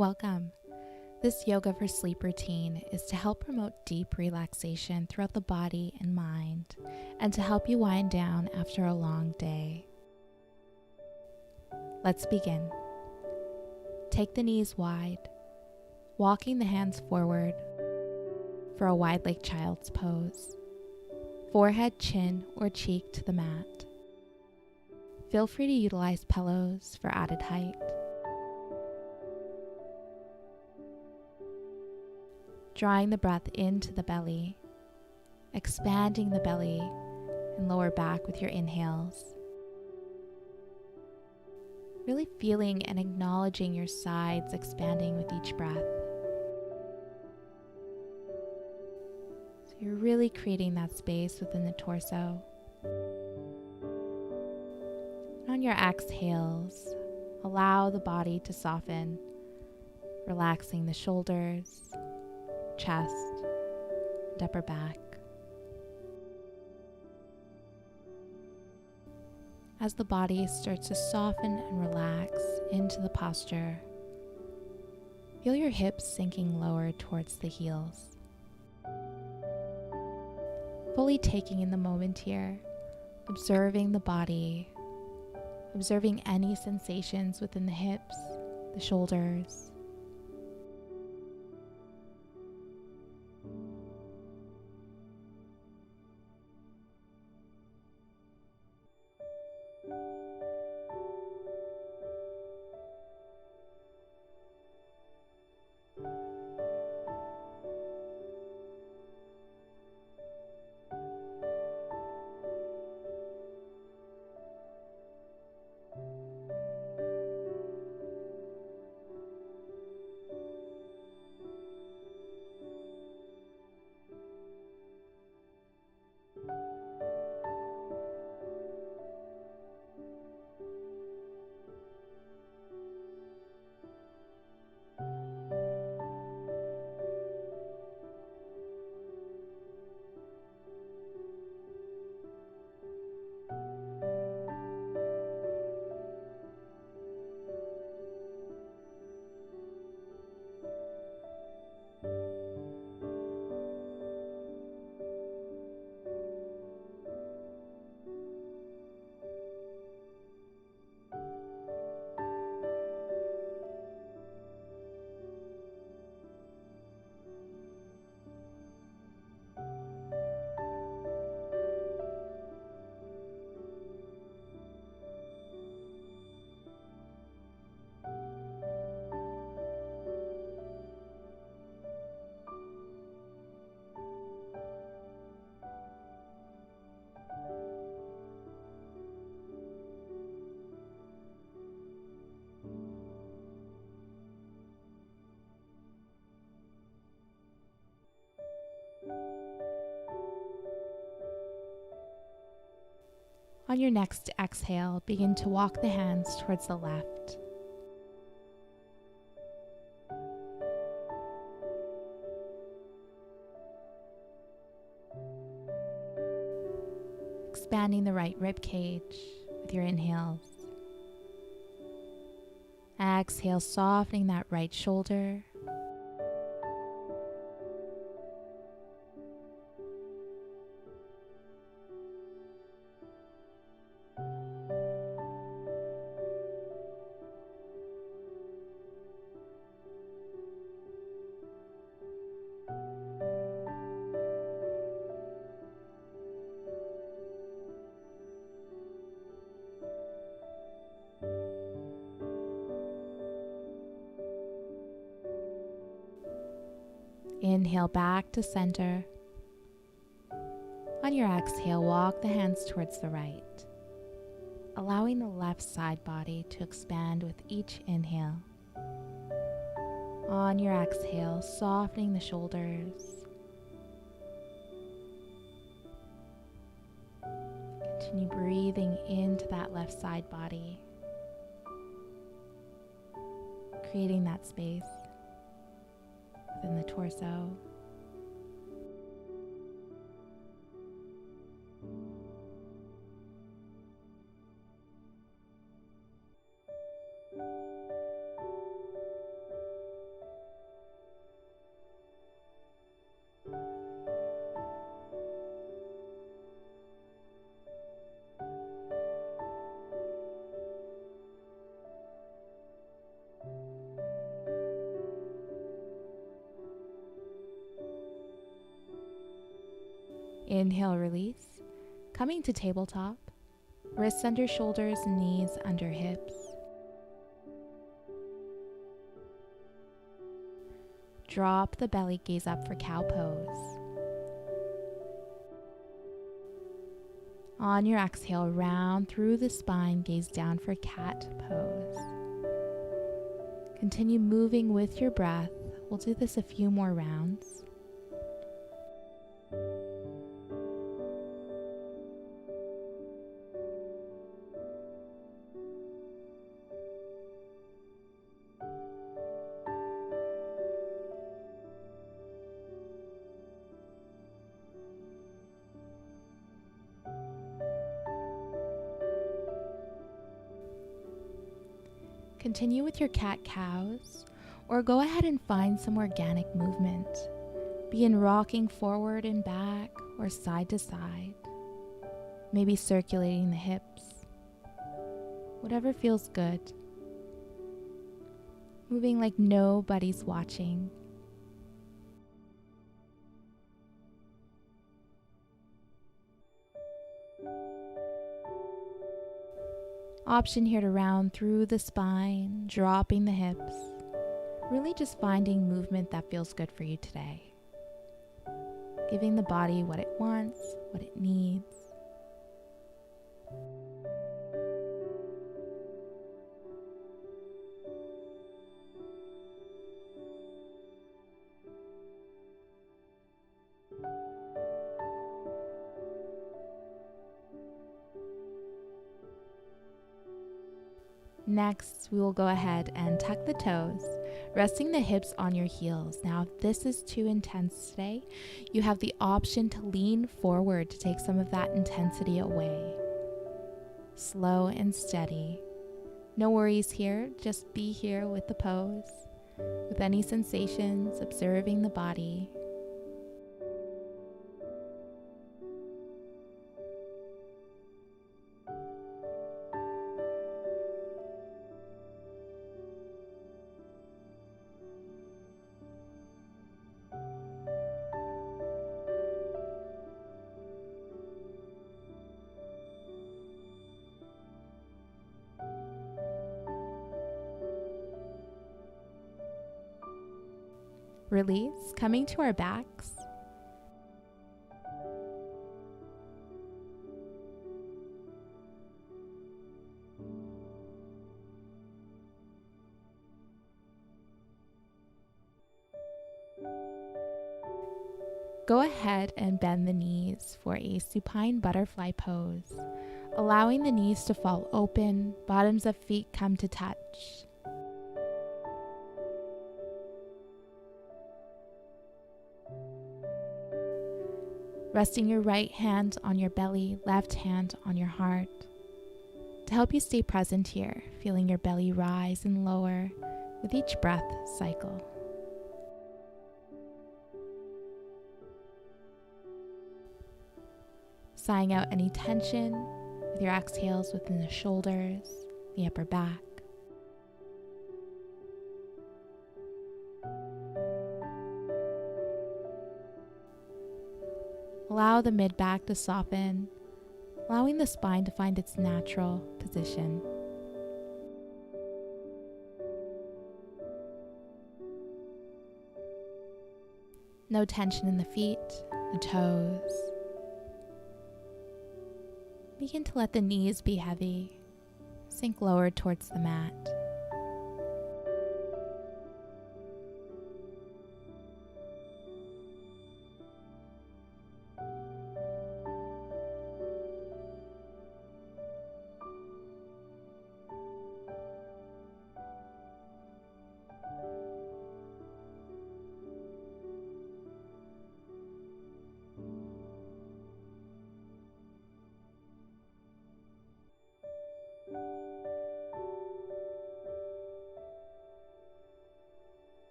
Welcome. This yoga for sleep routine is to help promote deep relaxation throughout the body and mind, and to help you wind down after a long day. Let's begin. Take the knees wide, walking the hands forward for a wide leg child's pose. Forehead, chin, or cheek to the mat. Feel free to utilize pillows for added height. Drawing the breath into the belly, expanding the belly and lower back with your inhales. Really feeling and acknowledging your sides expanding with each breath. So you're really creating that space within the torso. And on your exhales, allow the body to soften, relaxing the shoulders, chest, and upper back. As the body starts to soften and relax into the posture, feel your hips sinking lower towards the heels. Fully taking in the moment here, observing the body, observing any sensations within the hips, the shoulders. On your next exhale, begin to walk the hands towards the left. Expanding the right rib cage with your inhales. Exhale, softening that right shoulder. Inhale back to center. On your exhale, walk the hands towards the right, allowing the left side body to expand with each inhale. On your exhale, softening the shoulders. Continue breathing into that left side body, creating that space within the torso. Inhale, release. Coming to tabletop. Wrists under shoulders, knees under hips. Drop the belly, gaze up for cow pose. On your exhale, round through the spine, gaze down for cat pose. Continue moving with your breath. We'll do this a few more rounds. Continue with your cat-cows, or go ahead and find some organic movement. Begin rocking forward and back or side to side, maybe circulating the hips. Whatever feels good. Moving like nobody's watching. Option here to round through the spine, dropping the hips. Really just finding movement that feels good for you today. Giving the body what it wants, what it needs. Next, we will go ahead and tuck the toes, resting the hips on your heels. Now, if this is too intense today, you have the option to lean forward to take some of that intensity away. Slow and steady. No worries here, just be here with the pose, with any sensations, observing the body. Release, coming to our backs. Go ahead and bend the knees for a supine butterfly pose, allowing the knees to fall open, bottoms of feet come to touch. Resting your right hand on your belly, left hand on your heart. To help you stay present here, feeling your belly rise and lower with each breath cycle. Sighing out any tension with your exhales within the shoulders, the upper back. Allow the mid-back to soften, allowing the spine to find its natural position. No tension in the feet, the toes. Begin to let the knees be heavy, sink lower towards the mat.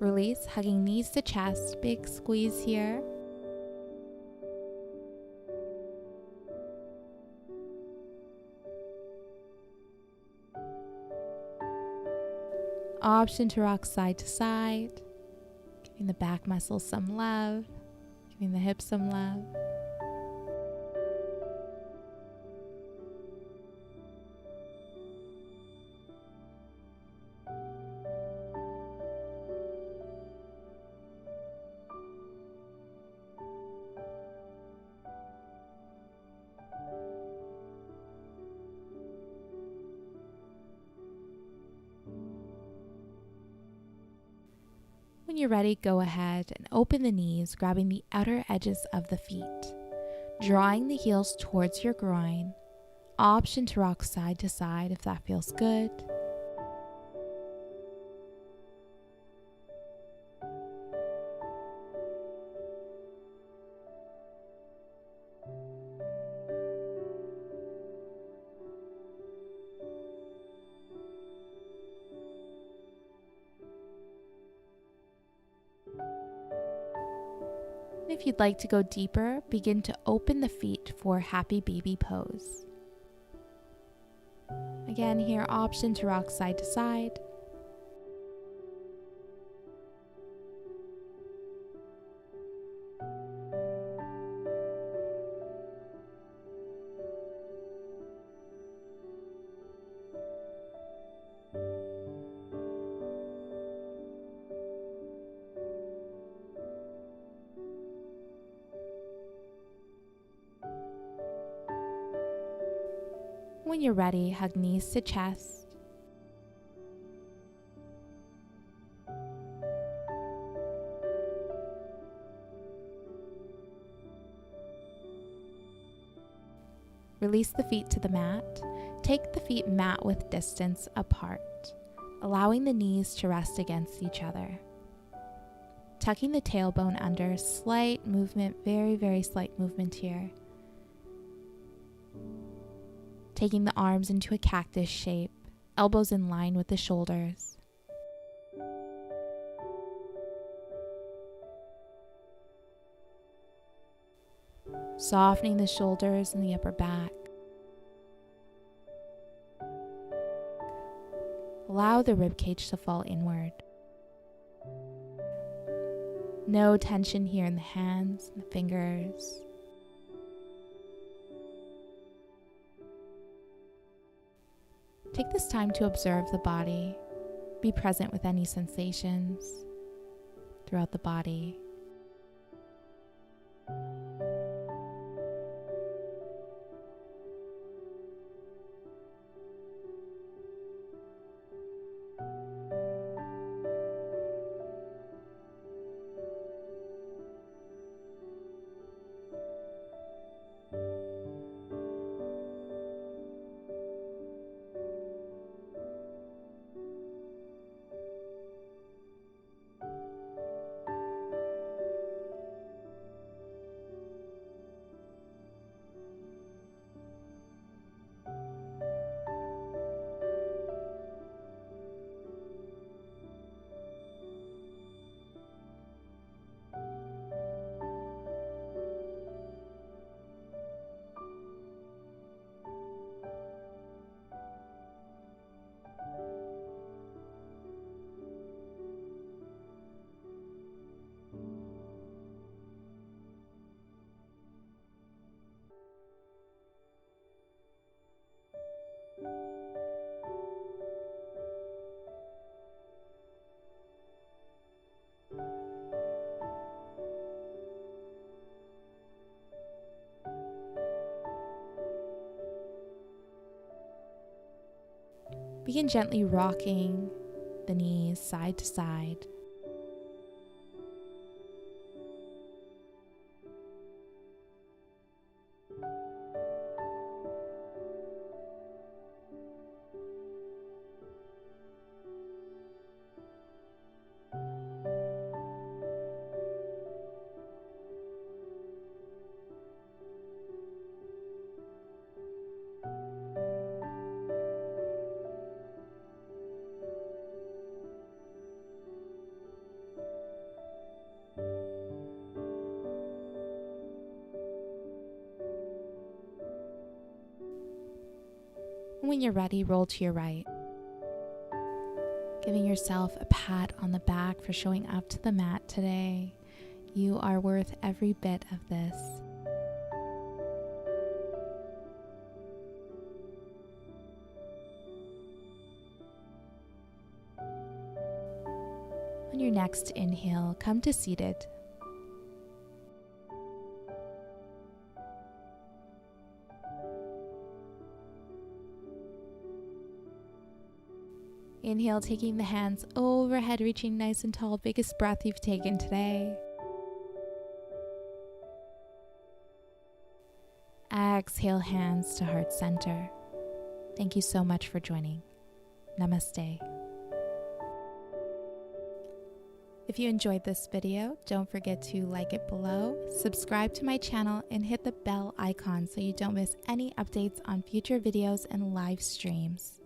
Release, hugging knees to chest, big squeeze here. Option to rock side to side, giving the back muscles some love, giving the hips some love. When you're ready, go ahead and open the knees, grabbing the outer edges of the feet, drawing the heels towards your groin. Option to rock side to side if that feels good. If you'd like to go deeper, begin to open the feet for happy baby pose. Again, here, option to rock side to side. When you're ready, hug knees to chest. Release the feet to the mat. Take the feet mat width distance apart, allowing the knees to rest against each other. Tucking the tailbone under, slight movement, very, very slight movement here. Taking the arms into a cactus shape, elbows in line with the shoulders. Softening the shoulders and the upper back. Allow the ribcage to fall inward. No tension here in the hands and the fingers. Take this time to observe the body. Be present with any sensations throughout the body. Begin gently rocking the knees side to side. When you're ready, roll to your right. Giving yourself a pat on the back for showing up to the mat today. You are worth every bit of this. On your next inhale, come to seated. Inhale, taking the hands overhead, reaching nice and tall. Biggest breath you've taken today. Exhale, hands to heart center. Thank you so much for joining. Namaste. If you enjoyed this video, don't forget to like it below, subscribe to my channel, and hit the bell icon so you don't miss any updates on future videos and live streams.